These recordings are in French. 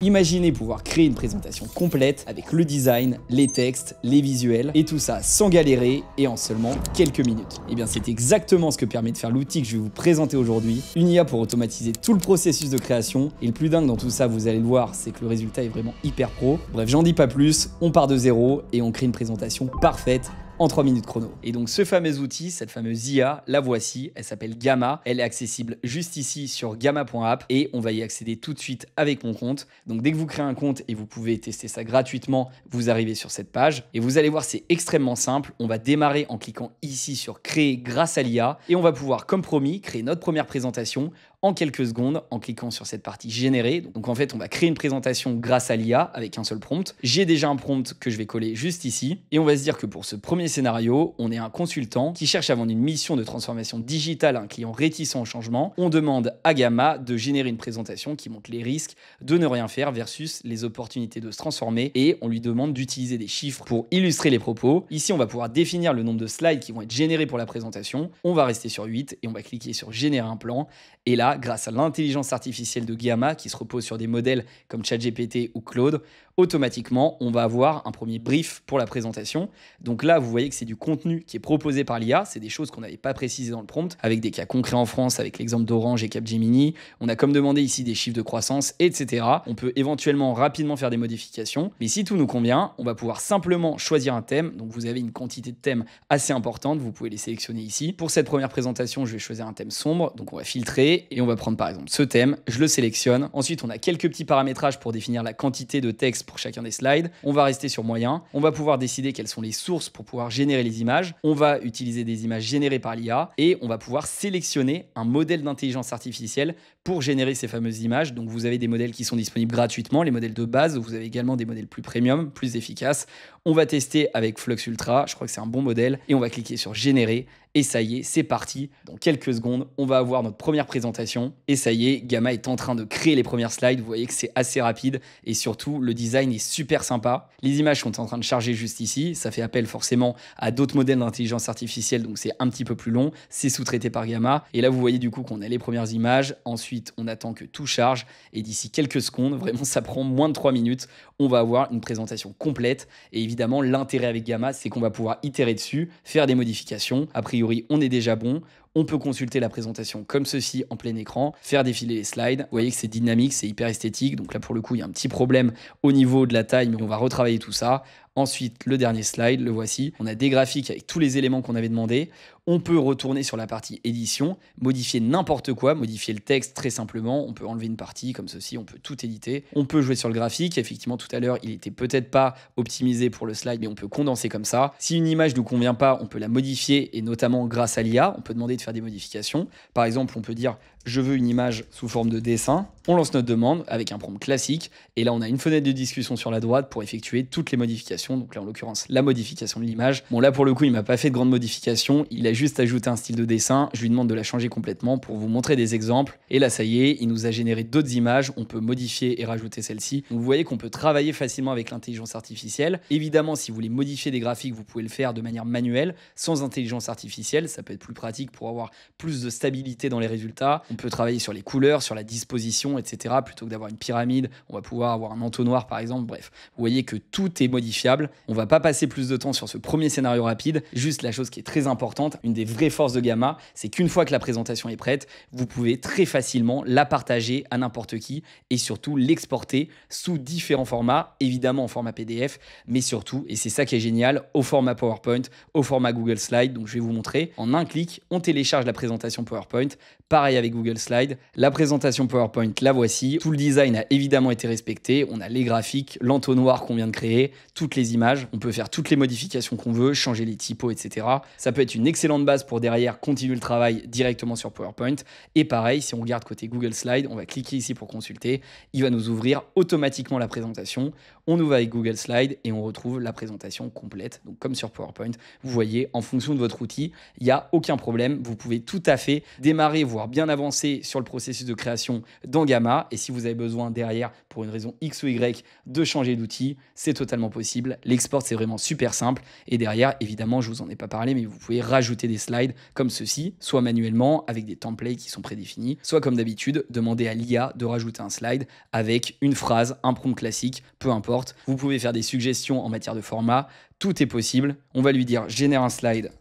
Imaginez pouvoir créer une présentation complète avec le design, les textes, les visuels et tout ça sans galérer et en seulement quelques minutes. Et bien c'est exactement ce que permet de faire l'outil que je vais vous présenter aujourd'hui, une IA pour automatiser tout le processus de création. Et le plus dingue dans tout ça, vous allez le voir, c'est que le résultat est vraiment hyper pro. Bref, j'en dis pas plus, on part de zéro et on crée une présentation parfaite en 3 minutes chrono. Et donc ce fameux outil, cette fameuse IA, la voici, elle s'appelle Gamma, elle est accessible juste ici sur gamma.app et on va y accéder tout de suite avec mon compte. Donc dès que vous créez un compte et vous pouvez tester ça gratuitement, vous arrivez sur cette page et vous allez voir, c'est extrêmement simple. On va démarrer en cliquant ici sur créer grâce à l'IA et on va pouvoir, comme promis, créer notre première présentation en quelques secondes en cliquant sur cette partie générer. Donc en fait, on va créer une présentation grâce à l'IA avec un seul prompt. J'ai déjà un prompt que je vais coller juste ici et on va se dire que pour ce premier scénario, on est un consultant qui cherche à vendre une mission de transformation digitale à un client réticent au changement. On demande à Gamma de générer une présentation qui montre les risques de ne rien faire versus les opportunités de se transformer et on lui demande d'utiliser des chiffres pour illustrer les propos. Ici, on va pouvoir définir le nombre de slides qui vont être générés pour la présentation. On va rester sur 8 et on va cliquer sur générer un plan. Et là, grâce à l'intelligence artificielle de Gamma qui se repose sur des modèles comme ChatGPT ou Claude, automatiquement, on va avoir un premier brief pour la présentation. Donc là, vous voyez que c'est du contenu qui est proposé par l'IA. C'est des choses qu'on n'avait pas précisées dans le prompt, avec des cas concrets en France, avec l'exemple d'Orange et Capgemini. On a comme demandé ici des chiffres de croissance, etc. On peut éventuellement rapidement faire des modifications. Mais si tout nous convient, on va pouvoir simplement choisir un thème. Donc vous avez une quantité de thèmes assez importante. Vous pouvez les sélectionner ici. Pour cette première présentation, je vais choisir un thème sombre. Donc on va filtrer et on va prendre par exemple ce thème. Je le sélectionne. Ensuite, on a quelques petits paramétrages pour définir la quantité de texte pour chacun des slides. On va rester sur moyen. On va pouvoir décider quelles sont les sources pour pouvoir générer les images. On va utiliser des images générées par l'IA et on va pouvoir sélectionner un modèle d'intelligence artificielle pour générer ces fameuses images. Donc vous avez des modèles qui sont disponibles gratuitement, les modèles de base. Vous avez également des modèles plus premium, plus efficaces. On va tester avec Flux Ultra. Je crois que c'est un bon modèle et on va cliquer sur générer. Et ça y est, c'est parti. Dans quelques secondes, on va avoir notre première présentation. Et ça y est, Gamma est en train de créer les premières slides. Vous voyez que c'est assez rapide. Et surtout, le design est super sympa. Les images sont en train de charger juste ici. Ça fait appel forcément à d'autres modèles d'intelligence artificielle. Donc c'est un petit peu plus long. C'est sous-traité par Gamma. Et là, vous voyez du coup qu'on a les premières images. Ensuite, on attend que tout charge. Et d'ici quelques secondes, vraiment, ça prend moins de 3 minutes. On va avoir une présentation complète. Et évidemment, l'intérêt avec Gamma, c'est qu'on va pouvoir itérer dessus, faire des modifications. A priori, on est déjà bon. On peut consulter la présentation comme ceci en plein écran, faire défiler les slides. Vous voyez que c'est dynamique, c'est hyper esthétique. Donc là, pour le coup, il y a un petit problème au niveau de la taille, mais on va retravailler tout ça. Ensuite, le dernier slide, le voici. On a des graphiques avec tous les éléments qu'on avait demandé. On peut retourner sur la partie édition, modifier n'importe quoi, modifier le texte très simplement. On peut enlever une partie comme ceci, on peut tout éditer. On peut jouer sur le graphique. Effectivement, tout à l'heure, il était peut-être pas optimisé pour le slide, mais on peut condenser comme ça. Si une image ne nous convient pas, on peut la modifier et notamment grâce à l'IA, on peut demander de faire des modifications. Par exemple, on peut dire je veux une image sous forme de dessin. On lance notre demande avec un prompt classique. Et là, on a une fenêtre de discussion sur la droite pour effectuer toutes les modifications. Donc là, en l'occurrence, la modification de l'image. Bon, là, pour le coup, il m'a pas fait de grandes modifications. Il a juste ajouté un style de dessin. Je lui demande de la changer complètement pour vous montrer des exemples. Et là, ça y est, il nous a généré d'autres images. On peut modifier et rajouter celle-ci. Donc, vous voyez qu'on peut travailler facilement avec l'intelligence artificielle. Évidemment, si vous voulez modifier des graphiques, vous pouvez le faire de manière manuelle, sans intelligence artificielle. Ça peut être plus pratique pour avoir plus de stabilité dans les résultats. On peut travailler sur les couleurs, sur la disposition, etc. Plutôt que d'avoir une pyramide, on va pouvoir avoir un entonnoir par exemple. Bref, vous voyez que tout est modifiable. On va pas passer plus de temps sur ce premier scénario rapide. Juste la chose qui est très importante, une des vraies forces de Gamma, c'est qu'une fois que la présentation est prête, vous pouvez très facilement la partager à n'importe qui et surtout l'exporter sous différents formats, évidemment en format PDF, mais surtout, et c'est ça qui est génial, au format PowerPoint, au format Google Slide. Donc je vais vous montrer. En un clic, on télécharge la présentation PowerPoint. Pareil avec Google Slide. La présentation PowerPoint, la voici. Tout le design a évidemment été respecté. On a les graphiques, l'entonnoir qu'on vient de créer, toutes les images. On peut faire toutes les modifications qu'on veut, changer les typos, etc. Ça peut être une excellente base pour derrière continuer le travail directement sur PowerPoint. Et pareil, si on regarde côté Google Slide, on va cliquer ici pour consulter. Il va nous ouvrir automatiquement la présentation. On ouvre avec Google Slide et on retrouve la présentation complète. Donc comme sur PowerPoint, vous voyez, en fonction de votre outil, il n'y a aucun problème. Vous pouvez tout à fait démarrer, voire bien avancer lancer sur le processus de création dans Gamma. Et si vous avez besoin derrière, pour une raison X ou Y, de changer d'outil, c'est totalement possible. L'export, c'est vraiment super simple. Et derrière, évidemment, je vous en ai pas parlé, mais vous pouvez rajouter des slides comme ceci, soit manuellement avec des templates qui sont prédéfinis, soit comme d'habitude, demander à l'IA de rajouter un slide avec une phrase, un prompt classique, peu importe. Vous pouvez faire des suggestions en matière de format, tout est possible. On va lui dire génère un slide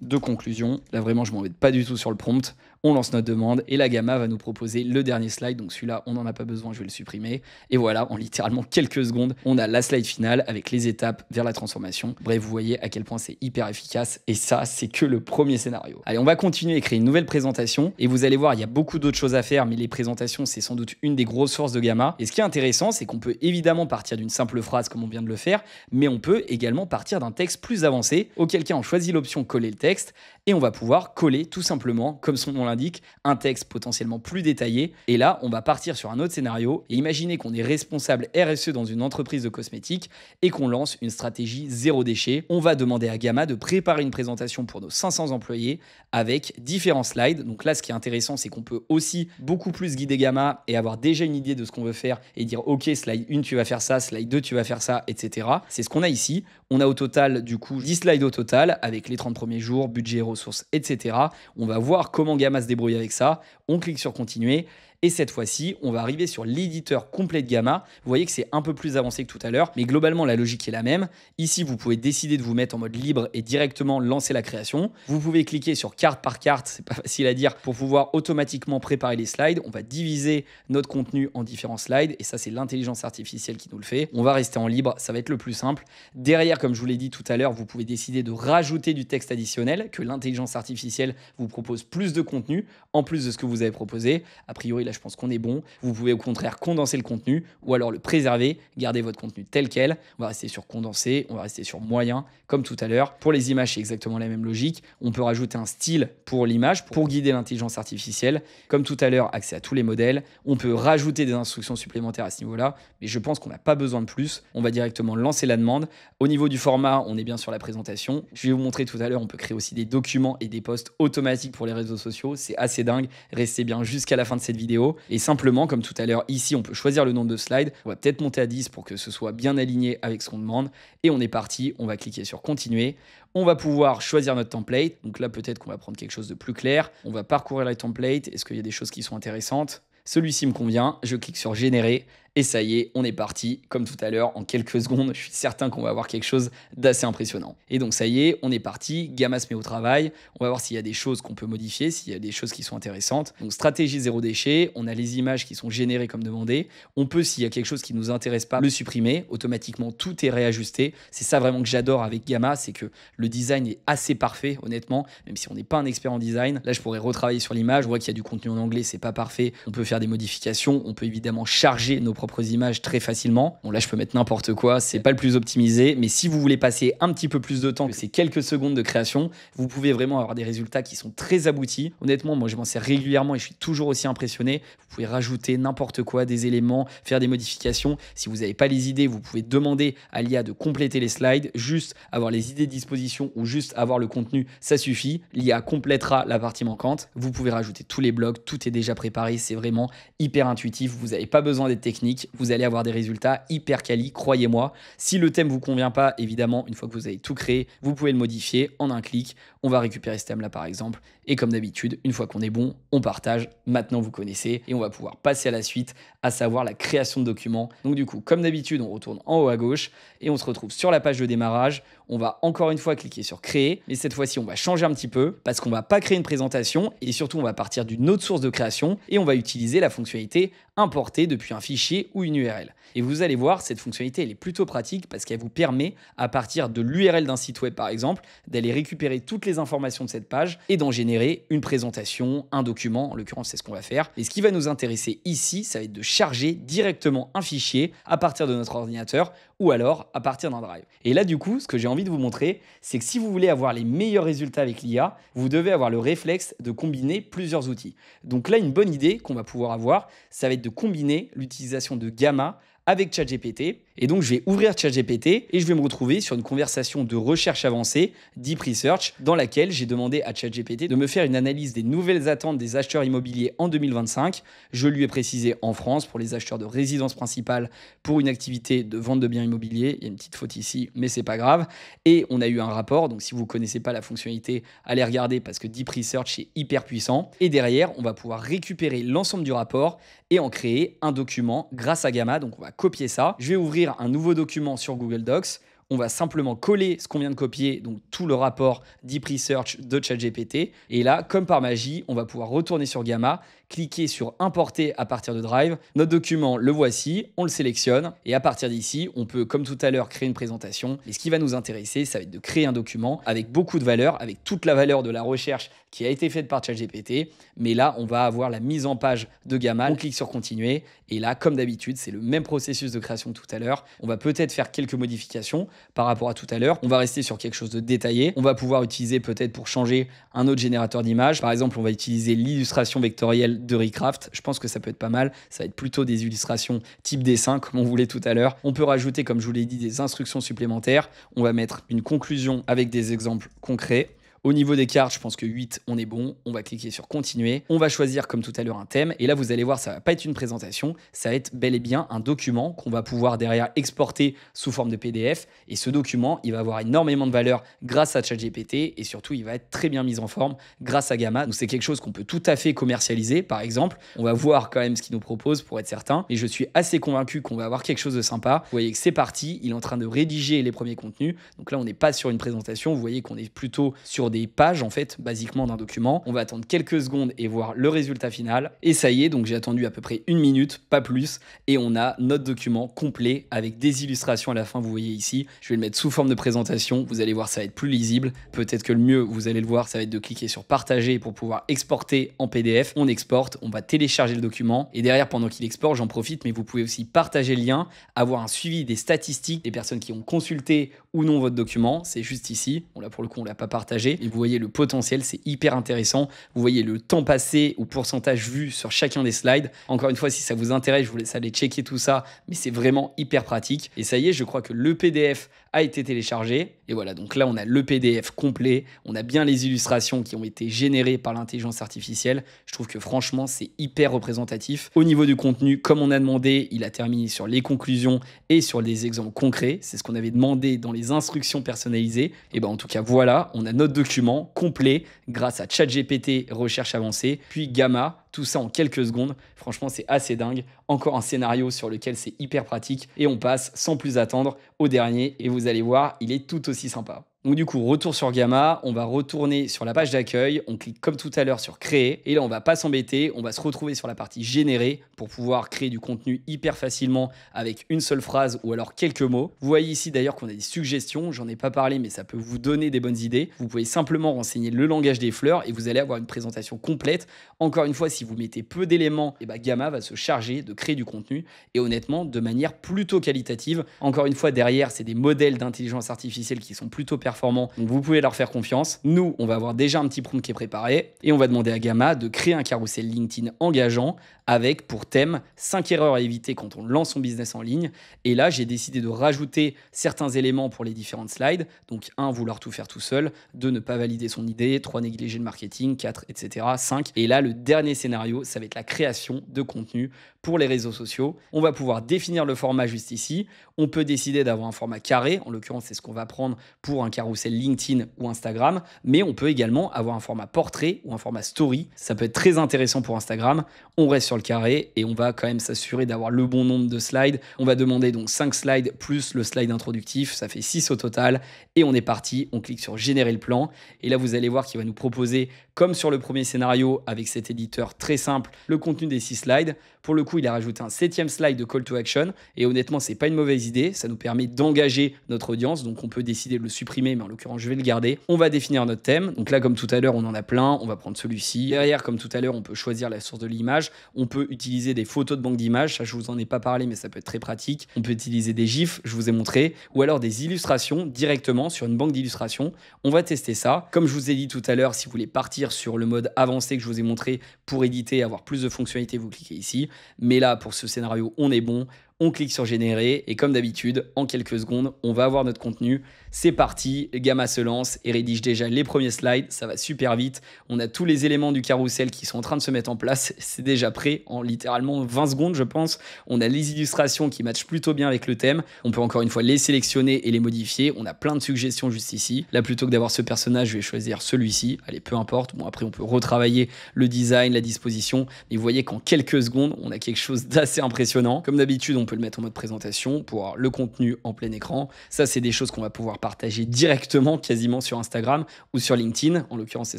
de conclusion. Là vraiment je m'embête pas du tout sur le prompt. On lance notre demande et la Gamma va nous proposer le dernier slide. Donc celui-là on n'en a pas besoin, je vais le supprimer. Et voilà, en littéralement quelques secondes, on a la slide finale avec les étapes vers la transformation. Bref, vous voyez à quel point c'est hyper efficace. Et ça, c'est que le premier scénario. Allez, on va continuer et créer une nouvelle présentation. Et vous allez voir, il y a beaucoup d'autres choses à faire, mais les présentations, c'est sans doute une des grosses forces de Gamma. Et ce qui est intéressant, c'est qu'on peut évidemment partir d'une simple phrase comme on vient de le faire, mais on peut également partir d'un texte plus avancé, auquel cas on choisit l'option coller le texte et on va pouvoir coller tout simplement, comme son nom l'indique, un texte potentiellement plus détaillé. Et là, on va partir sur un autre scénario et imaginez qu'on est responsable RSE dans une entreprise de cosmétiques et qu'on lance une stratégie zéro déchet. On va demander à Gamma de préparer une présentation pour nos 500 employés avec différents slides. Donc là, ce qui est intéressant, c'est qu'on peut aussi beaucoup plus guider Gamma et avoir déjà une idée de ce qu'on veut faire et dire ok, slide 1 tu vas faire ça, slide 2 tu vas faire ça, etc. C'est ce qu'on a ici. On a au total du coup 10 slides au total avec les 30 premiers jours, budget, ressources, etc. On va voir comment Gamma se débrouille avec ça. On clique sur continuer. Et cette fois-ci, on va arriver sur l'éditeur complet de Gamma. Vous voyez que c'est un peu plus avancé que tout à l'heure, mais globalement, la logique est la même. Ici, vous pouvez décider de vous mettre en mode libre et directement lancer la création. Vous pouvez cliquer sur carte par carte, c'est pas facile à dire, pour pouvoir automatiquement préparer les slides. On va diviser notre contenu en différents slides et ça, c'est l'intelligence artificielle qui nous le fait. On va rester en libre, ça va être le plus simple. Derrière, comme je vous l'ai dit tout à l'heure, vous pouvez décider de rajouter du texte additionnel, que l'intelligence artificielle vous propose plus de contenu en plus de ce que vous avez proposé. A priori, là, je pense qu'on est bon. Vous pouvez au contraire condenser le contenu ou alors le préserver, garder votre contenu tel quel. On va rester sur condensé, on va rester sur moyen, comme tout à l'heure. Pour les images, c'est exactement la même logique. On peut rajouter un style pour l'image pour guider l'intelligence artificielle. Comme tout à l'heure, accès à tous les modèles. On peut rajouter des instructions supplémentaires à ce niveau-là, mais je pense qu'on n'a pas besoin de plus. On va directement lancer la demande. Au niveau du format, on est bien sur la présentation. Je vais vous montrer tout à l'heure, on peut créer aussi des documents et des posts automatiques pour les réseaux sociaux. C'est assez dingue. Restez bien jusqu'à la fin de cette vidéo. Et simplement, comme tout à l'heure, ici, on peut choisir le nombre de slides. On va peut-être monter à 10 pour que ce soit bien aligné avec ce qu'on demande. Et on est parti. On va cliquer sur continuer. On va pouvoir choisir notre template. Donc là, peut-être qu'on va prendre quelque chose de plus clair. On va parcourir les templates. Est-ce qu'il y a des choses qui sont intéressantes? Celui-ci me convient. Je clique sur générer. Et ça y est, on est parti. Comme tout à l'heure, en quelques secondes, je suis certain qu'on va avoir quelque chose d'assez impressionnant. Et donc ça y est, on est parti. Gamma se met au travail. On va voir s'il y a des choses qu'on peut modifier, s'il y a des choses qui sont intéressantes. Donc stratégie zéro déchet. On a les images qui sont générées comme demandé. On peut, s'il y a quelque chose qui ne nous intéresse pas, le supprimer. Automatiquement, tout est réajusté. C'est ça vraiment que j'adore avec Gamma, c'est que le design est assez parfait, honnêtement. Même si on n'est pas un expert en design. Là, je pourrais retravailler sur l'image. Je vois qu'il y a du contenu en anglais, c'est pas parfait. On peut faire des modifications. On peut évidemment charger nos propres images très facilement. Bon, là, je peux mettre n'importe quoi, c'est pas le plus optimisé, mais si vous voulez passer un petit peu plus de temps que ces quelques secondes de création, vous pouvez vraiment avoir des résultats qui sont très aboutis. Honnêtement, moi, je m'en sers régulièrement et je suis toujours aussi impressionné. Vous pouvez rajouter n'importe quoi, des éléments, faire des modifications. Si vous n'avez pas les idées, vous pouvez demander à l'IA de compléter les slides, juste avoir les idées de disposition ou juste avoir le contenu, ça suffit. L'IA complétera la partie manquante. Vous pouvez rajouter tous les blocs, tout est déjà préparé, c'est vraiment hyper intuitif. Vous n'avez pas besoin d'être technique, vous allez avoir des résultats hyper quali, croyez-moi. Si le thème vous convient pas, évidemment, une fois que vous avez tout créé, vous pouvez le modifier en un clic. On va récupérer ce thème-là par exemple. Et comme d'habitude, une fois qu'on est bon, on partage. Maintenant, vous connaissez et on va pouvoir passer à la suite, à savoir la création de documents. Donc du coup, comme d'habitude, on retourne en haut à gauche et on se retrouve sur la page de démarrage. On va encore une fois cliquer sur créer, mais cette fois-ci, on va changer un petit peu parce qu'on va pas créer une présentation et surtout, on va partir d'une autre source de création et on va utiliser la fonctionnalité importer depuis un fichier ou une URL. Et vous allez voir, cette fonctionnalité, elle est plutôt pratique parce qu'elle vous permet, à partir de l'URL d'un site web par exemple, d'aller récupérer toutes les informations de cette page et d'en générer une présentation, un document, en l'occurrence, c'est ce qu'on va faire. Et ce qui va nous intéresser ici, ça va être de charger directement un fichier à partir de notre ordinateur ou alors à partir d'un drive. Et là, du coup, ce que j'ai envie de vous montrer, c'est que si vous voulez avoir les meilleurs résultats avec l'IA, vous devez avoir le réflexe de combiner plusieurs outils. Donc là, une bonne idée qu'on va pouvoir avoir, ça va être de combiner l'utilisation de Gamma avec ChatGPT. Et donc, je vais ouvrir ChatGPT et je vais me retrouver sur une conversation de recherche avancée, Deep Research, dans laquelle j'ai demandé à ChatGPT de me faire une analyse des nouvelles attentes des acheteurs immobiliers en 2025. Je lui ai précisé en France pour les acheteurs de résidence principale pour une activité de vente de biens immobiliers. Il y a une petite faute ici, mais c'est pas grave. Et on a eu un rapport. Donc, si vous ne connaissez pas la fonctionnalité, allez regarder parce que Deep Research est hyper puissant. Et derrière, on va pouvoir récupérer l'ensemble du rapport et en créer un document grâce à Gamma. Donc, on va copier ça. Je vais ouvrir un nouveau document sur Google Docs. On va simplement coller ce qu'on vient de copier, donc tout le rapport Deep Research de ChatGPT. Et là, comme par magie, on va pouvoir retourner sur Gamma, cliquer sur Importer à partir de Drive. Notre document, le voici, on le sélectionne. Et à partir d'ici, on peut, comme tout à l'heure, créer une présentation. Et ce qui va nous intéresser, ça va être de créer un document avec beaucoup de valeur, avec toute la valeur de la recherche qui a été faite par ChatGPT. Mais là, on va avoir la mise en page de Gamma. On clique sur Continuer. Et là, comme d'habitude, c'est le même processus de création que tout à l'heure. On va peut-être faire quelques modifications par rapport à tout à l'heure. On va rester sur quelque chose de détaillé. On va pouvoir utiliser peut-être pour changer un autre générateur d'images. Par exemple, on va utiliser l'illustration vectorielle de Recraft. Je pense que ça peut être pas mal. Ça va être plutôt des illustrations type dessin, comme on voulait tout à l'heure. On peut rajouter, comme je vous l'ai dit, des instructions supplémentaires. On va mettre une conclusion avec des exemples concrets. Au niveau des cartes, je pense que 8, on est bon. On va cliquer sur continuer. On va choisir comme tout à l'heure un thème. Et là, vous allez voir, ça va pas être une présentation. Ça va être bel et bien un document qu'on va pouvoir derrière exporter sous forme de PDF. Et ce document, il va avoir énormément de valeur grâce à ChatGPT. Et surtout, il va être très bien mis en forme grâce à Gamma. Donc, c'est quelque chose qu'on peut tout à fait commercialiser, par exemple. On va voir quand même ce qu'il nous propose pour être certain. Et je suis assez convaincu qu'on va avoir quelque chose de sympa. Vous voyez que c'est parti. Il est en train de rédiger les premiers contenus. Donc là, on n'est pas sur une présentation. Vous voyez qu'on est plutôt sur des pages en fait, basiquement d'un document. On va attendre quelques secondes et voir le résultat final. Et ça y est, donc j'ai attendu à peu près 1 minute, pas plus. Et on a notre document complet avec des illustrations à la fin, vous voyez ici. Je vais le mettre sous forme de présentation. Vous allez voir, ça va être plus lisible. Peut-être que le mieux, vous allez le voir, ça va être de cliquer sur partager pour pouvoir exporter en PDF. On exporte, on va télécharger le document. Et derrière, pendant qu'il exporte, j'en profite, mais vous pouvez aussi partager le lien, avoir un suivi des statistiques des personnes qui ont consulté ou non votre document. C'est juste ici. Bon, là, pour le coup, on ne l'a pas partagé. Et vous voyez le potentiel, c'est hyper intéressant. Vous voyez le temps passé ou pourcentage vu sur chacun des slides. Encore une fois, si ça vous intéresse, je vous laisse aller checker tout ça, mais c'est vraiment hyper pratique. Et ça y est, je crois que le PDF a été téléchargé. Et voilà, donc là, on a le PDF complet. On a bien les illustrations qui ont été générées par l'intelligence artificielle. Je trouve que franchement, c'est hyper représentatif. Au niveau du contenu, comme on a demandé, il a terminé sur les conclusions et sur des exemples concrets. C'est ce qu'on avait demandé dans les instructions personnalisées. Et ben en tout cas, voilà, on a notre document complet grâce à ChatGPT recherche avancée, puis Gamma, tout ça en quelques secondes. Franchement, c'est assez dingue. Encore un scénario sur lequel c'est hyper pratique et on passe sans plus attendre au dernier et vous allez voir, il est tout aussi sympa. Donc du coup, retour sur Gamma, on va retourner sur la page d'accueil, on clique comme tout à l'heure sur créer et là on va pas s'embêter, on va se retrouver sur la partie générer pour pouvoir créer du contenu hyper facilement avec une seule phrase ou alors quelques mots. Vous voyez ici d'ailleurs qu'on a des suggestions, j'en ai pas parlé mais ça peut vous donner des bonnes idées. Vous pouvez simplement renseigner le langage des fleurs et vous allez avoir une présentation complète. Encore une fois, si vous mettez peu d'éléments, et Gamma va se charger de créer du contenu et honnêtement de manière plutôt qualitative. Encore une fois, derrière, c'est des modèles d'intelligence artificielle qui sont plutôt performants, donc vous pouvez leur faire confiance. Nous, on va avoir déjà un petit prompt qui est préparé et on va demander à Gamma de créer un carrousel LinkedIn engageant avec pour thème 5 erreurs à éviter quand on lance son business en ligne. Et là, j'ai décidé de rajouter certains éléments pour les différentes slides. Donc 1, vouloir tout faire tout seul, 2, ne pas valider son idée, 3, négliger le marketing, 4, etc. 5. Et là, le dernier scénario, ça va être la création de contenu pour les réseaux sociaux. On va pouvoir définir le format juste ici. On peut décider d'avoir un format carré. En l'occurrence, c'est ce qu'on va prendre pour un carrousel LinkedIn ou Instagram. Mais on peut également avoir un format portrait ou un format story. Ça peut être très intéressant pour Instagram. On reste sur le carré et on va quand même s'assurer d'avoir le bon nombre de slides. On va demander donc 5 slides plus le slide introductif. Ça fait 6 au total. Et on est parti. On clique sur générer le plan. Et là, vous allez voir qu'il va nous proposer, comme sur le premier scénario avec cet éditeur très simple, le contenu des 6 slides. Pour le coup, il a rajouté un 7e slide de call to action. Et honnêtement, c'est pas une mauvaise idée. Ça nous permet d'engager notre audience. Donc, on peut décider de le supprimer, mais en l'occurrence, je vais le garder. On va définir notre thème. Donc là, comme tout à l'heure, on en a plein. On va prendre celui-ci. Derrière, comme tout à l'heure, on peut choisir la source de l'image. On peut utiliser des photos de banque d'images. Ça, je vous en ai pas parlé, mais ça peut être très pratique. On peut utiliser des gifs, je vous ai montré. Ou alors des illustrations directement sur une banque d'illustrations. On va tester ça. Comme je vous ai dit tout à l'heure, si vous voulez partir sur le mode avancé que je vous ai montré pour éditer, avoir plus de fonctionnalités, vous cliquez ici. Mais là, pour ce scénario, on est bon. on clique sur générer et comme d'habitude, en quelques secondes, on va avoir notre contenu. C'est parti, Gamma se lance et rédige déjà les premiers slides, ça va super vite. On a tous les éléments du carrousel qui sont en train de se mettre en place, c'est déjà prêt en littéralement 20 secondes je pense. On a les illustrations qui matchent plutôt bien avec le thème. On peut encore une fois les sélectionner et les modifier. On a plein de suggestions juste ici. Là, plutôt que d'avoir ce personnage, je vais choisir celui-ci. Allez, peu importe. Bon, après, on peut retravailler le design, la disposition. Mais vous voyez qu'en quelques secondes, on a quelque chose d'assez impressionnant. Comme d'habitude, on peut le mettre en mode présentation pour avoir le contenu en plein écran. Ça, c'est des choses qu'on va pouvoir partager directement, quasiment sur Instagram ou sur LinkedIn. En l'occurrence, c'est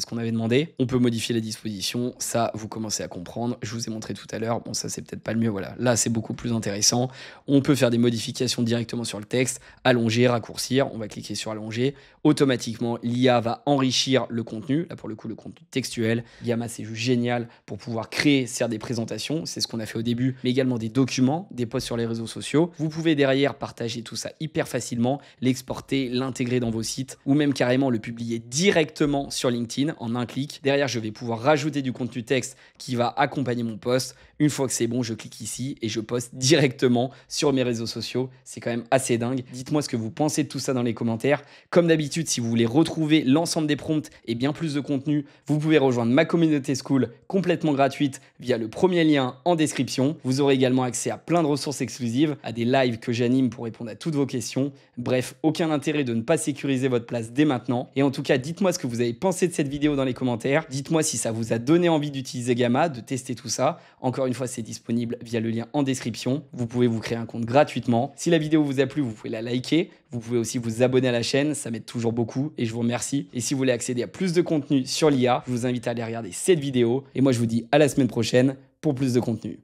ce qu'on avait demandé. On peut modifier la disposition. Ça, vous commencez à comprendre. Je vous ai montré tout à l'heure. Bon, ça, c'est peut-être pas le mieux. Voilà. Là, c'est beaucoup plus intéressant. On peut faire des modifications directement sur le texte, allonger, raccourcir. On va cliquer sur allonger. Automatiquement, l'IA va enrichir le contenu. Là, pour le coup, le contenu textuel. Gamma, c'est juste génial pour pouvoir créer, certes, des présentations. C'est ce qu'on a fait au début, mais également des documents, des posts sur les réseaux sociaux. Vous pouvez derrière partager tout ça hyper facilement, l'exporter, l'intégrer dans vos sites ou même carrément le publier directement sur LinkedIn en un clic. Derrière, je vais pouvoir rajouter du contenu texte qui va accompagner mon post. Une fois que c'est bon, je clique ici et je poste directement sur mes réseaux sociaux. C'est quand même assez dingue. Dites-moi ce que vous pensez de tout ça dans les commentaires. Comme d'habitude, si vous voulez retrouver l'ensemble des prompts et bien plus de contenu, vous pouvez rejoindre ma communauté Skool complètement gratuite via le premier lien en description. Vous aurez également accès à plein de ressources exclusives, à des lives que j'anime pour répondre à toutes vos questions. Bref, aucun intérêt de ne pas sécuriser votre place dès maintenant. Et en tout cas, dites-moi ce que vous avez pensé de cette vidéo dans les commentaires. Dites-moi si ça vous a donné envie d'utiliser Gamma, de tester tout ça. Encore une fois, c'est disponible via le lien en description. Vous pouvez vous créer un compte gratuitement. Si la vidéo vous a plu, vous pouvez la liker. Vous pouvez aussi vous abonner à la chaîne, ça m'aide toujours beaucoup et je vous remercie. Et si vous voulez accéder à plus de contenu sur l'IA, je vous invite à aller regarder cette vidéo. Et moi, je vous dis à la semaine prochaine pour plus de contenu.